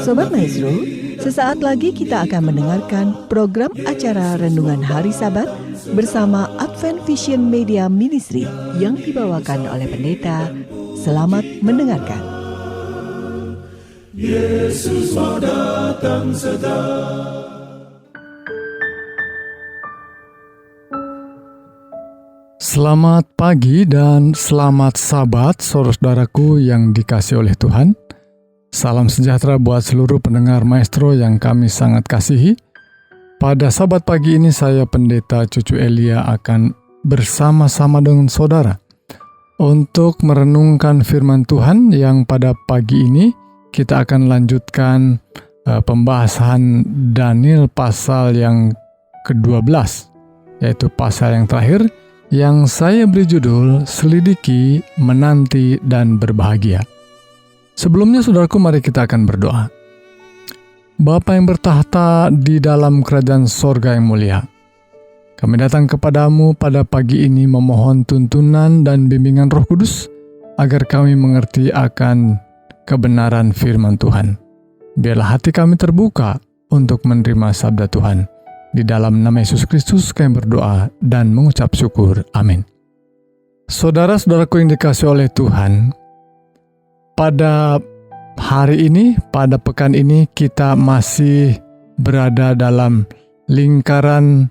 Sobat Maestro, sesaat lagi kita akan mendengarkan program acara Renungan Hari Sabat bersama Advent Vision Media Ministry yang dibawakan oleh Pendeta. Selamat mendengarkan. Yesus mau datang segera. Selamat pagi dan selamat Sabat, saudara-saudaraku yang dikasihi oleh Tuhan. Salam sejahtera buat seluruh pendengar Maestro yang kami sangat kasihi. Pada Sabat pagi ini saya Pendeta Cucu Elia akan bersama-sama dengan saudara untuk merenungkan firman Tuhan yang pada pagi ini kita akan lanjutkan pembahasan Daniel pasal yang ke-12, yaitu pasal yang terakhir yang saya beri judul Selidiki, Menanti, dan Berbahagia. Sebelumnya saudaraku, mari kita akan berdoa. Bapa yang bertahta di dalam kerajaan sorga yang mulia, kami datang kepadamu pada pagi ini memohon tuntunan dan bimbingan Roh Kudus agar kami mengerti akan kebenaran firman Tuhan. Biarlah hati kami terbuka untuk menerima sabda Tuhan. Di dalam nama Yesus Kristus kami berdoa dan mengucap syukur. Amin. Saudara-saudaraku yang dikasihi oleh Tuhan, pada hari ini, pada pekan ini kita masih berada dalam lingkaran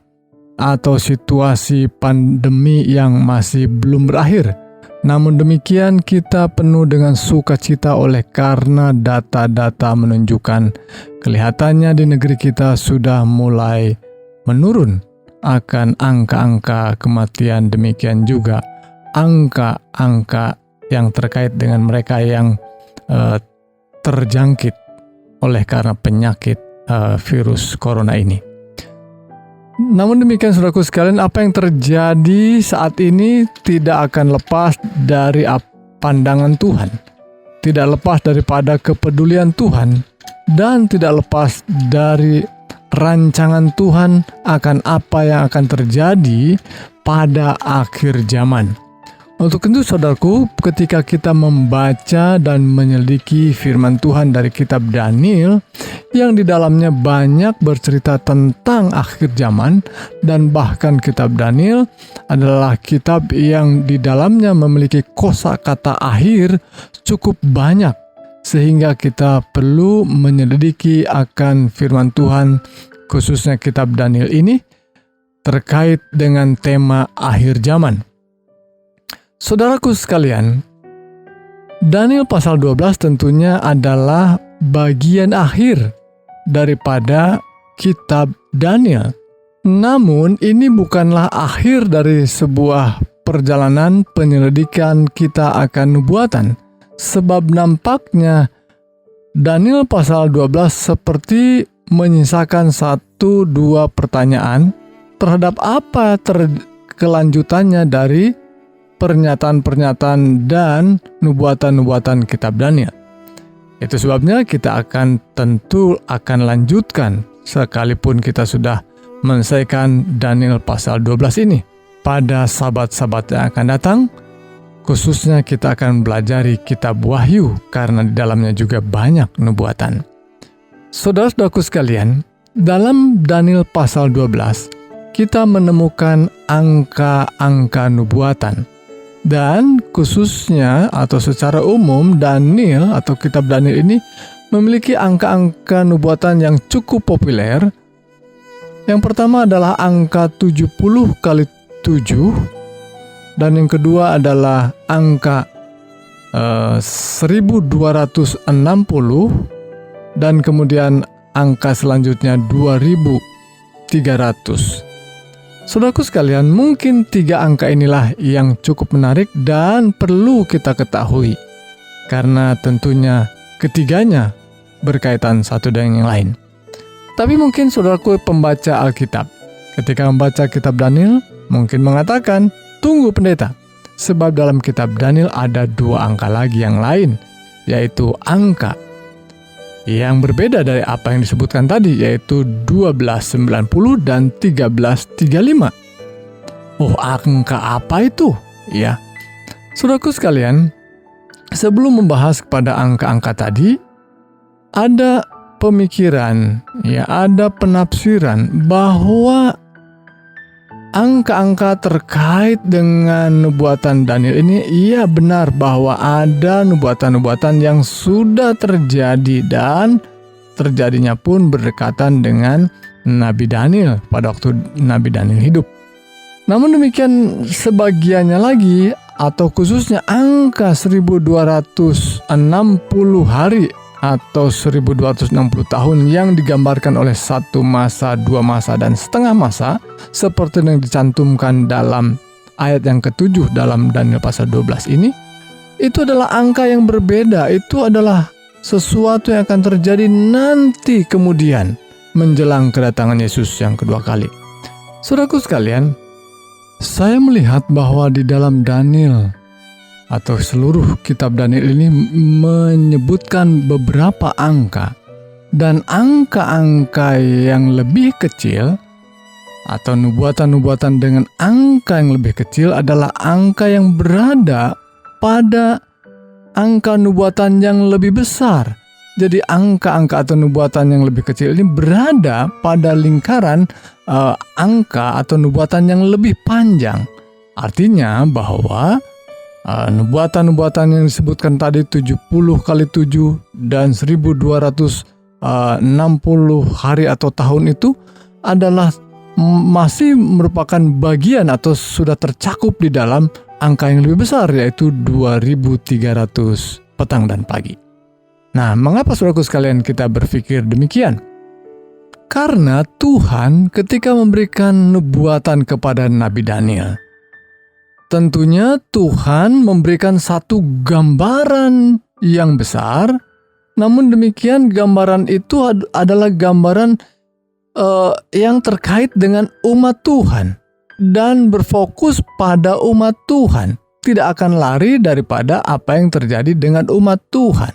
atau situasi pandemi yang masih belum berakhir. Namun demikian kita penuh dengan sukacita oleh karena data-data menunjukkan kelihatannya di negeri kita sudah mulai menurun akan angka-angka kematian, demikian juga angka-angka yang terkait dengan mereka yang terjangkit oleh karena penyakit virus corona ini. Namun demikian saudaraku sekalian, apa yang terjadi saat ini tidak akan lepas dari pandangan Tuhan, tidak lepas daripada kepedulian Tuhan, dan tidak lepas dari rancangan Tuhan akan apa yang akan terjadi pada akhir zaman. Untuk itu saudaraku, ketika kita membaca dan menyelidiki firman Tuhan dari kitab Daniel, yang di dalamnya banyak bercerita tentang akhir zaman, dan bahkan kitab Daniel adalah kitab yang di dalamnya memiliki kosakata akhir cukup banyak, sehingga kita perlu menyelidiki akan firman Tuhan, khususnya kitab Daniel ini, terkait dengan tema akhir zaman. Saudaraku sekalian, Daniel pasal 12 tentunya adalah bagian akhir daripada kitab Daniel. Namun ini bukanlah akhir dari sebuah perjalanan penyelidikan kita akan nubuatan. Sebab nampaknya Daniel pasal 12 seperti menyisakan 1-2 pertanyaan terhadap apa kelanjutannya dari pernyataan-pernyataan dan nubuatan-nubuatan kitab Daniel. Itu sebabnya kita tentu akan lanjutkan sekalipun kita sudah menyelesaikan Daniel pasal 12 ini. Pada sahabat-sahabat yang akan datang, khususnya kita akan belajari kitab Wahyu karena di dalamnya juga banyak nubuatan. Saudara-saudaraku sekalian, dalam Daniel pasal 12, kita menemukan angka-angka nubuatan. Dan khususnya atau secara umum Daniel atau kitab Daniel ini memiliki angka-angka nubuatan yang cukup populer. Yang pertama adalah angka 70 kali 7, dan yang kedua adalah angka 1260, dan kemudian angka selanjutnya 2300. Saudaraku sekalian, mungkin 3 angka inilah yang cukup menarik dan perlu kita ketahui, karena tentunya ketiganya berkaitan satu dengan yang lain. Tapi mungkin saudaraku pembaca Alkitab, ketika membaca kitab Daniel, mungkin mengatakan, tunggu pendeta, sebab dalam kitab Daniel ada 2 angka lagi yang lain, yaitu angka yang berbeda dari apa yang disebutkan tadi, yaitu 1290 dan 1335. Oh, angka apa itu? Ya, saudaraku sekalian, sebelum membahas kepada angka-angka tadi, ada pemikiran, ya, ada penafsiran bahwa angka-angka terkait dengan nubuatan Daniel ini, iya benar bahwa ada nubuatan-nubuatan yang sudah terjadi dan terjadinya pun berdekatan dengan Nabi Daniel pada waktu Nabi Daniel hidup. Namun demikian, sebagiannya lagi atau khususnya angka 1260 hari atau 1260 tahun yang digambarkan oleh 1 masa, 2 masa, dan setengah masa seperti yang dicantumkan dalam ayat yang ke-7 dalam Daniel pasal 12 ini, itu adalah angka yang berbeda. Itu adalah sesuatu yang akan terjadi nanti kemudian menjelang kedatangan Yesus yang kedua kali. Saudaraku sekalian, saya melihat bahwa di dalam Daniel atau seluruh kitab Daniel ini menyebutkan beberapa angka, dan angka-angka yang lebih kecil atau nubuatan-nubuatan dengan angka yang lebih kecil adalah angka yang berada pada angka nubuatan yang lebih besar. Jadi angka-angka atau nubuatan yang lebih kecil ini berada pada lingkaran angka atau nubuatan yang lebih panjang. Artinya bahwa nubuatan-nubuatan yang disebutkan tadi 70 kali 7 dan 1260 hari atau tahun itu adalah masih merupakan bagian atau sudah tercakup di dalam angka yang lebih besar, yaitu 2300 petang dan pagi. Nah, mengapa saudaraku sekalian kita berpikir demikian? Karena Tuhan ketika memberikan nubuatan kepada Nabi Daniel, tentunya Tuhan memberikan satu gambaran yang besar, namun demikian gambaran itu adalah gambaran yang terkait dengan umat Tuhan dan berfokus pada umat Tuhan, tidak akan lari daripada apa yang terjadi dengan umat Tuhan.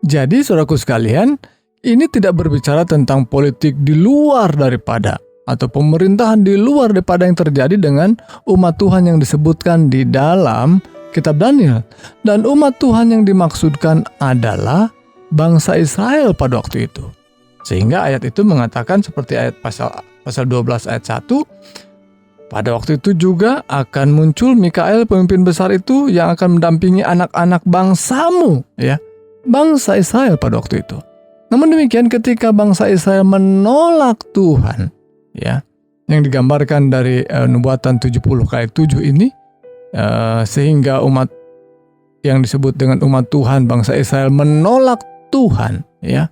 Jadi saudaraku sekalian, ini tidak berbicara tentang politik di luar daripada atau pemerintahan di luar daripada yang terjadi dengan umat Tuhan yang disebutkan di dalam kitab Daniel. Dan umat Tuhan yang dimaksudkan adalah bangsa Israel pada waktu itu. Sehingga ayat itu mengatakan seperti ayat pasal 12 ayat 1, pada waktu itu juga akan muncul Mikael pemimpin besar itu yang akan mendampingi anak-anak bangsamu, ya, bangsa Israel pada waktu itu. Namun demikian ketika bangsa Israel menolak Tuhan, ya, yang digambarkan dari nubuatan 70 kali 7 ini, sehingga umat yang disebut dengan umat Tuhan, bangsa Israel menolak Tuhan, ya,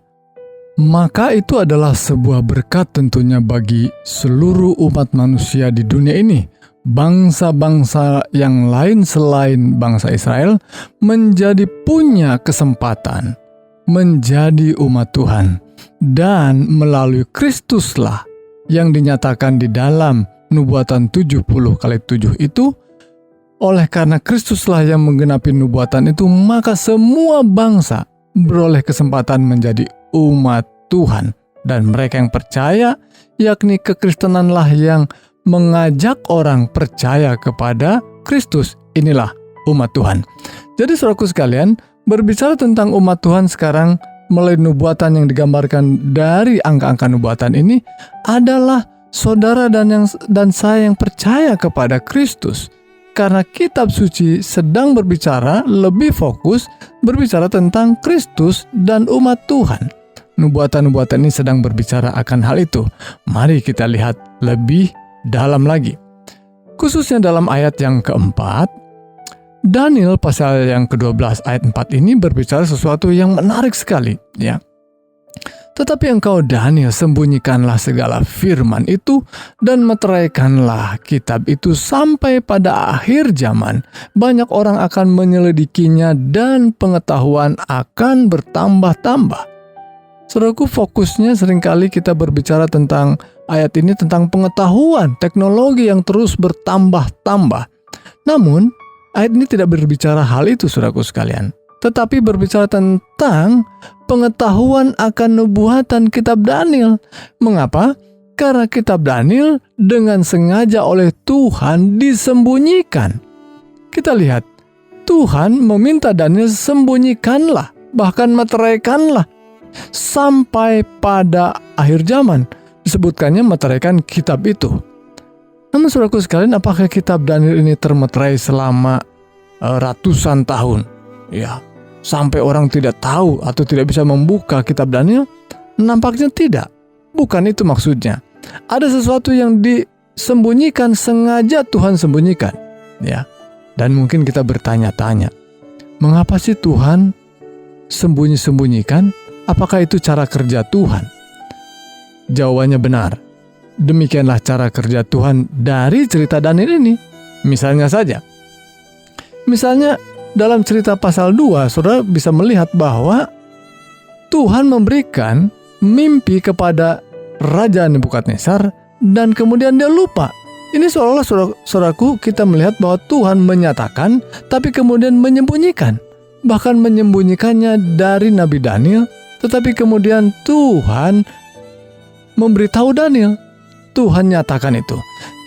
maka itu adalah sebuah berkat tentunya bagi seluruh umat manusia di dunia ini. Bangsa-bangsa yang lain selain bangsa Israel menjadi punya kesempatan menjadi umat Tuhan, dan melalui Kristuslah yang dinyatakan di dalam nubuatan 70 kali 7 itu. Oleh karena Kristuslah yang menggenapi nubuatan itu, maka semua bangsa beroleh kesempatan menjadi umat Tuhan, dan mereka yang percaya, yakni kekristenanlah yang mengajak orang percaya kepada Kristus. Inilah umat Tuhan. Jadi saudaraku sekalian, berbicara tentang umat Tuhan sekarang melalui nubuatan yang digambarkan dari angka-angka nubuatan ini adalah saudara dan saya yang percaya kepada Kristus. Karena kitab suci sedang berbicara lebih fokus berbicara tentang Kristus dan umat Tuhan. Nubuatan-nubuatan ini sedang berbicara akan hal itu. Mari kita lihat lebih dalam lagi. Khususnya dalam ayat yang keempat, Daniel pasal yang ke-12 ayat 4 ini berbicara sesuatu yang menarik sekali, ya. Tetapi engkau Daniel sembunyikanlah segala firman itu dan meteraikanlah kitab itu sampai pada akhir zaman. Banyak orang akan menyelidikinya dan pengetahuan akan bertambah-tambah. Saudaraku, fokusnya seringkali kita berbicara tentang ayat ini tentang pengetahuan, teknologi yang terus bertambah-tambah. Namun, ayat ini tidak berbicara hal itu, saudaraku sekalian. Tetapi berbicara tentang pengetahuan akan nubuatan kitab Daniel. Mengapa? Karena kitab Daniel dengan sengaja oleh Tuhan disembunyikan. Kita lihat, Tuhan meminta Daniel sembunyikanlah, bahkan meteraikanlah sampai pada akhir zaman. Disebutkannya meteraikan kitab itu. Namun saudaraku sekalian, apakah kitab Daniel ini termeterai selama ratusan tahun? Ya, sampai orang tidak tahu atau tidak bisa membuka kitab Daniel? Nampaknya tidak. Bukan itu maksudnya. Ada sesuatu yang disembunyikan, sengaja Tuhan sembunyikan. Ya. Dan mungkin kita bertanya-tanya, mengapa sih Tuhan sembunyi-sembunyikan? Apakah itu cara kerja Tuhan? Jawabannya benar. Demikianlah cara kerja Tuhan dari cerita Daniel ini. Misalnya dalam cerita pasal 2, saudara bisa melihat bahwa Tuhan memberikan mimpi kepada Raja Nebukadnezar dan kemudian dia lupa. Ini seolah-olah saudaraku, kita melihat bahwa Tuhan menyatakan tapi kemudian menyembunyikan. Bahkan menyembunyikannya dari Nabi Daniel, tetapi kemudian Tuhan memberitahu Daniel. Tuhan nyatakan itu.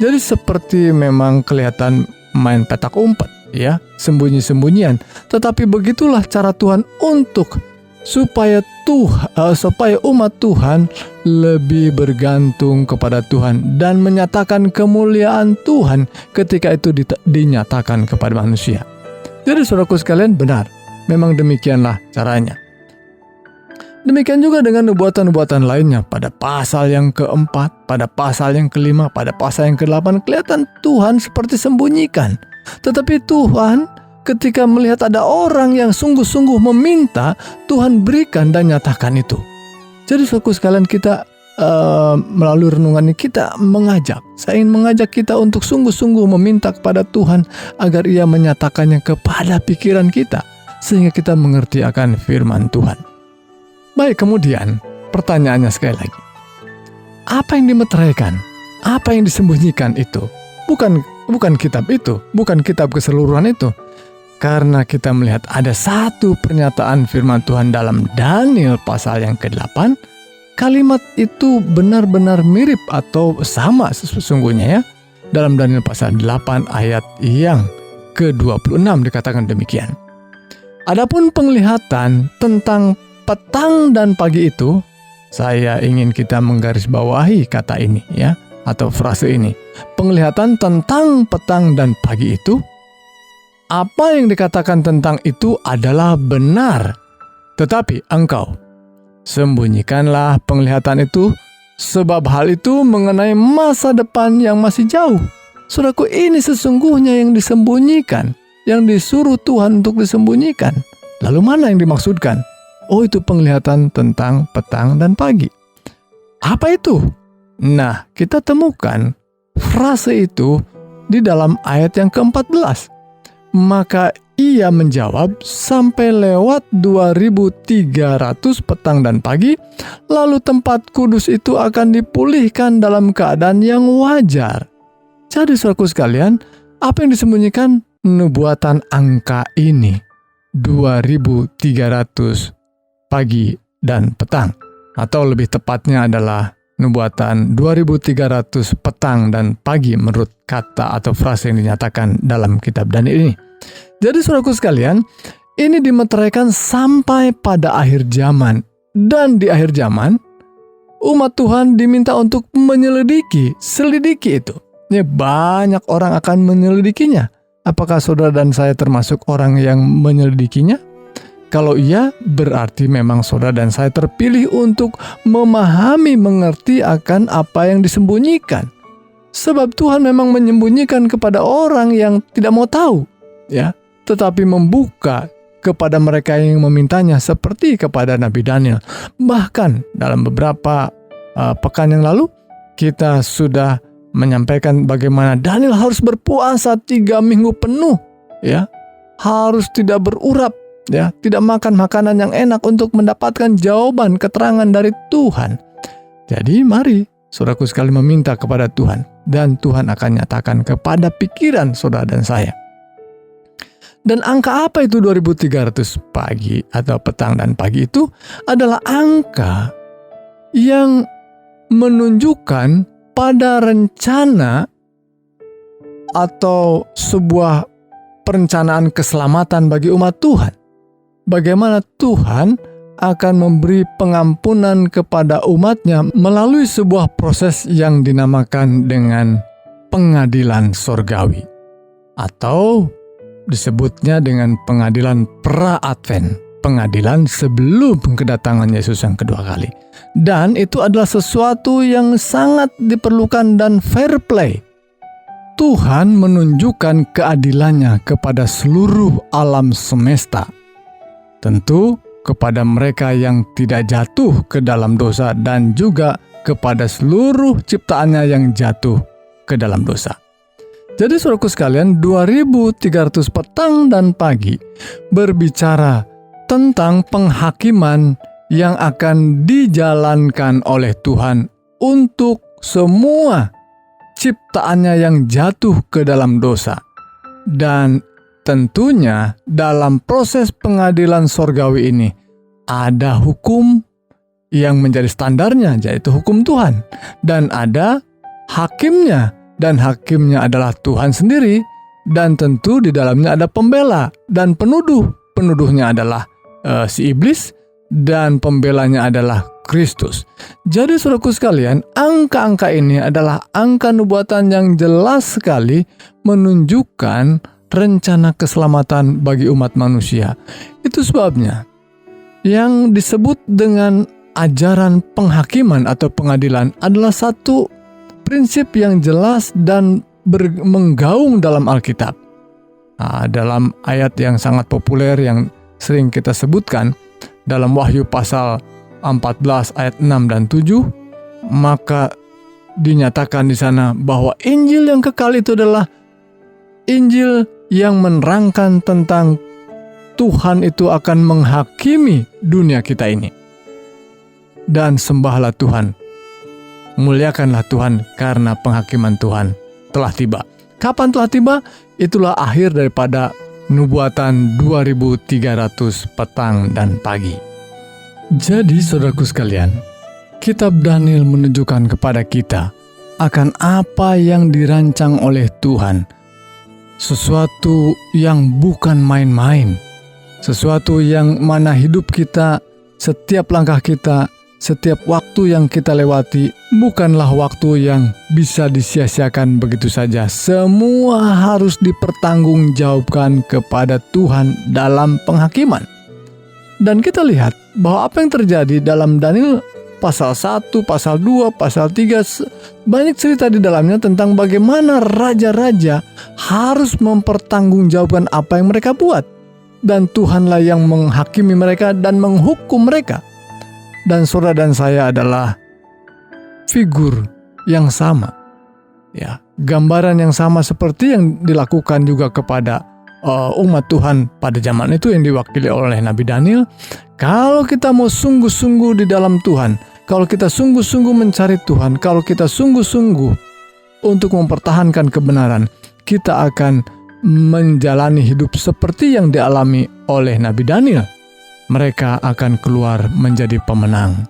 Jadi seperti memang kelihatan main petak umpet, ya, sembunyi-sembunyian. Tetapi begitulah cara Tuhan untuk supaya umat Tuhan lebih bergantung kepada Tuhan dan menyatakan kemuliaan Tuhan ketika itu dinyatakan kepada manusia. Jadi saudaraku sekalian, benar, memang demikianlah caranya. Demikian juga dengan nubuatan-nubuatan lainnya. Pada pasal yang keempat, pada pasal yang kelima, pada pasal yang ke-8, kelihatan Tuhan seperti sembunyikan. Tetapi Tuhan ketika melihat ada orang yang sungguh-sungguh meminta, Tuhan berikan dan nyatakan itu. Jadi saudaraku sekalian, kita melalui renungan ini saya ingin mengajak kita untuk sungguh-sungguh meminta kepada Tuhan agar Ia menyatakannya kepada pikiran kita, sehingga kita mengerti akan firman Tuhan. Baik, kemudian pertanyaannya sekali lagi, apa yang dimeteraikan? Apa yang disembunyikan itu? Bukan kitab itu, bukan kitab keseluruhan itu. Karena kita melihat ada satu pernyataan firman Tuhan dalam Daniel pasal yang ke-8, kalimat itu benar-benar mirip atau sama sesungguhnya, ya. Dalam Daniel pasal 8 ayat yang ke-26 dikatakan demikian. Adapun penglihatan tentang petang dan pagi itu, saya ingin kita menggarisbawahi kata ini, ya, atau frase ini. Penglihatan tentang petang dan pagi itu, apa yang dikatakan tentang itu adalah benar. Tetapi engkau sembunyikanlah penglihatan itu, sebab hal itu mengenai masa depan yang masih jauh. Saudaraku, ini sesungguhnya yang disembunyikan, yang disuruh Tuhan untuk disembunyikan. Lalu mana yang dimaksudkan? Oh, itu penglihatan tentang petang dan pagi. Apa itu? Nah, kita temukan frase itu di dalam ayat yang ke-14. Maka ia menjawab, sampai lewat 2300 petang dan pagi, lalu tempat kudus itu akan dipulihkan dalam keadaan yang wajar. Jadi saudaraku sekalian, apa yang disembunyikan? Nubuatan angka ini, 2300 pagi dan petang, atau lebih tepatnya adalah nubuatan 2300 petang dan pagi menurut kata atau frase yang dinyatakan dalam kitab Daniel ini. Jadi saudaraku sekalian, ini dimeteraikan sampai pada akhir zaman. Dan di akhir zaman, umat Tuhan diminta untuk selidiki itu. Ya, banyak orang akan menyelidikinya. Apakah saudara dan saya termasuk orang yang menyelidikinya? Kalau iya, berarti memang saudara dan saya terpilih untuk memahami, mengerti akan apa yang disembunyikan. Sebab Tuhan memang menyembunyikan kepada orang yang tidak mau tahu, ya, tetapi membuka kepada mereka yang memintanya, seperti kepada Nabi Daniel. Bahkan dalam beberapa pekan yang lalu, kita sudah menyampaikan bagaimana Daniel harus berpuasa 3 minggu penuh, ya, harus tidak berurap, ya, tidak makan makanan yang enak untuk mendapatkan jawaban keterangan dari Tuhan. Jadi mari saudaraku sekali meminta kepada Tuhan, dan Tuhan akan nyatakan kepada pikiran saudara dan saya. Dan angka apa itu 2300 pagi atau petang dan pagi? Itu adalah angka yang menunjukkan pada rencana atau sebuah perencanaan keselamatan bagi umat Tuhan. Bagaimana Tuhan akan memberi pengampunan kepada umatnya melalui sebuah proses yang dinamakan dengan pengadilan sorgawi, atau disebutnya dengan pengadilan pra-Advent, pengadilan sebelum kedatangan Yesus yang kedua kali. Dan itu adalah sesuatu yang sangat diperlukan dan fair play. Tuhan menunjukkan keadilannya kepada seluruh alam semesta. Tentu kepada mereka yang tidak jatuh ke dalam dosa dan juga kepada seluruh ciptaannya yang jatuh ke dalam dosa. Jadi saudaraku sekalian, 2300 petang dan pagi berbicara tentang penghakiman yang akan dijalankan oleh Tuhan untuk semua ciptaannya yang jatuh ke dalam dosa. Dan tentunya dalam proses pengadilan sorgawi ini ada hukum yang menjadi standarnya, yaitu hukum Tuhan. Dan ada hakimnya, dan hakimnya adalah Tuhan sendiri. Dan tentu di dalamnya ada pembela dan penuduh. Penuduhnya adalah si iblis, dan pembelanya adalah Kristus. Jadi saudaraku sekalian, angka-angka ini adalah angka nubuatan yang jelas sekali menunjukkan rencana keselamatan bagi umat manusia. Itu sebabnya yang disebut dengan ajaran penghakiman atau pengadilan adalah satu prinsip yang jelas dan menggaung dalam Alkitab. Dalam ayat yang sangat populer yang sering kita sebutkan dalam Wahyu pasal 14 ayat 6 dan 7, maka dinyatakan di sana bahwa Injil yang kekal itu adalah Injil yang menerangkan tentang Tuhan itu akan menghakimi dunia kita ini. Dan sembahlah Tuhan, muliakanlah Tuhan, karena penghakiman Tuhan telah tiba. Kapan telah tiba? Itulah akhir daripada nubuatan 2300 petang dan pagi. Jadi saudaraku sekalian, kitab Daniel menunjukkan kepada kita akan apa yang dirancang oleh Tuhan. Sesuatu yang bukan main-main. Sesuatu yang mana hidup kita, setiap langkah kita, setiap waktu yang kita lewati bukanlah waktu yang bisa disia-siakan begitu saja. Semua harus dipertanggungjawabkan kepada Tuhan dalam penghakiman. Dan kita lihat bahwa apa yang terjadi dalam Daniel pasal 1, pasal 2, pasal 3, banyak cerita di dalamnya tentang bagaimana raja-raja harus mempertanggungjawabkan apa yang mereka buat. Dan Tuhanlah yang menghakimi mereka dan menghukum mereka. Dan saudara dan saya adalah figur yang sama. Ya, gambaran yang sama seperti yang dilakukan juga kepada umat Tuhan pada zaman itu yang diwakili oleh Nabi Daniel. Kalau kita mau sungguh-sungguh di dalam Tuhan, kalau kita sungguh-sungguh mencari Tuhan, kalau kita sungguh-sungguh untuk mempertahankan kebenaran, kita akan menjalani hidup seperti yang dialami oleh Nabi Daniel. Mereka akan keluar menjadi pemenang.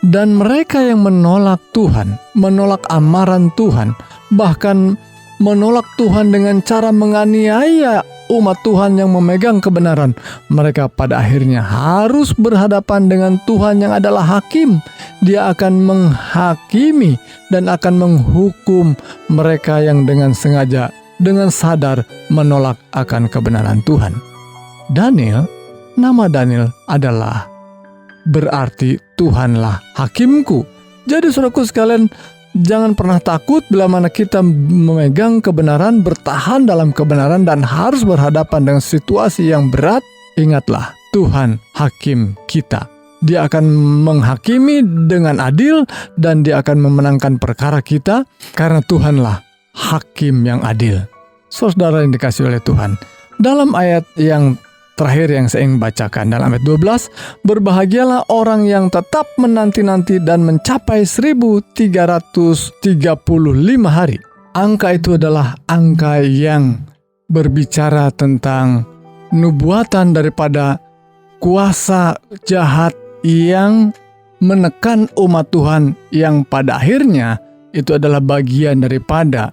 Dan mereka yang menolak Tuhan, menolak amaran Tuhan, bahkan menolak Tuhan dengan cara menganiaya umat Tuhan yang memegang kebenaran, mereka pada akhirnya harus berhadapan dengan Tuhan yang adalah hakim. Dia akan menghakimi dan akan menghukum mereka yang dengan sengaja, dengan sadar menolak akan kebenaran Tuhan. Daniel, nama Daniel adalah berarti Tuhanlah hakimku. Jadi saudaraku sekalian, jangan pernah takut bila mana kita memegang kebenaran, bertahan dalam kebenaran dan harus berhadapan dengan situasi yang berat. Ingatlah, Tuhan hakim kita. Dia akan menghakimi dengan adil dan dia akan memenangkan perkara kita karena Tuhanlah hakim yang adil. Saudara yang dikasihi oleh Tuhan, dalam ayat yang terakhir yang saya ingin bacakan, dalam ayat 12, berbahagialah orang yang tetap menanti-nanti dan mencapai 1335 hari. Angka itu adalah angka yang berbicara tentang nubuatan daripada kuasa jahat yang menekan umat Tuhan, yang pada akhirnya itu adalah bagian daripada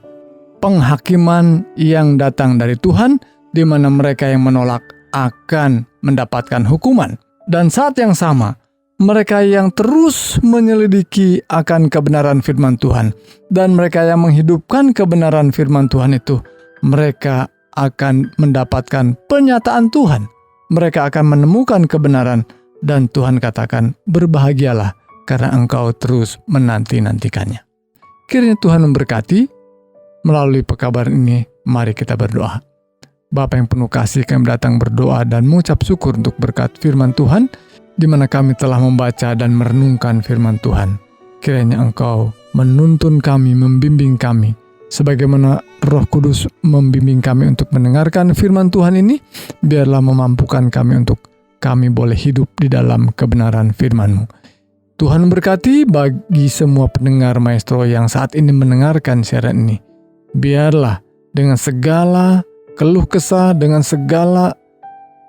penghakiman yang datang dari Tuhan, di mana mereka yang menolak akan mendapatkan hukuman. Dan saat yang sama, mereka yang terus menyelidiki akan kebenaran firman Tuhan, dan mereka yang menghidupkan kebenaran firman Tuhan itu, mereka akan mendapatkan penyataan Tuhan. Mereka akan menemukan kebenaran, dan Tuhan katakan, berbahagialah karena engkau terus menanti-nantikannya. Kiranya Tuhan memberkati. Melalui pekabaran ini, mari kita berdoa. Bapa yang penuh kasih, kami datang berdoa dan mengucap syukur untuk berkat firman Tuhan, di mana kami telah membaca dan merenungkan firman Tuhan. Kiranya Engkau menuntun kami, membimbing kami, sebagaimana Roh Kudus membimbing kami untuk mendengarkan firman Tuhan ini, biarlah memampukan kami untuk kami boleh hidup di dalam kebenaran firman-Mu. Tuhan memberkati bagi semua pendengar Maestro yang saat ini mendengarkan siaran ini. Biarlah dengan segala keluh kesah, dengan segala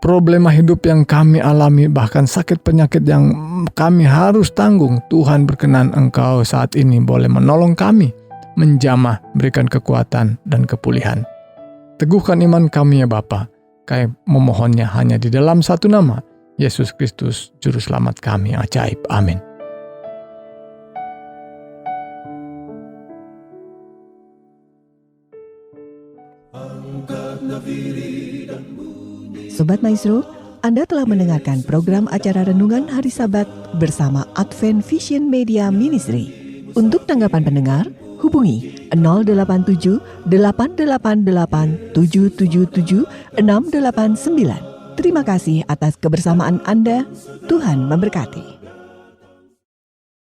problema hidup yang kami alami, bahkan sakit penyakit yang kami harus tanggung, Tuhan berkenan Engkau saat ini boleh menolong kami, menjamah, berikan kekuatan dan kepulihan. Teguhkan iman kami ya Bapa, kami memohonnya hanya di dalam satu nama, Yesus Kristus, Juru Selamat kami ajaib. Amin. Sobat Maestro, Anda telah mendengarkan program acara Renungan Hari Sabat bersama Advent Vision Media Ministry. Untuk tanggapan pendengar, hubungi 087 888 777 689. Terima kasih atas kebersamaan Anda. Tuhan memberkati.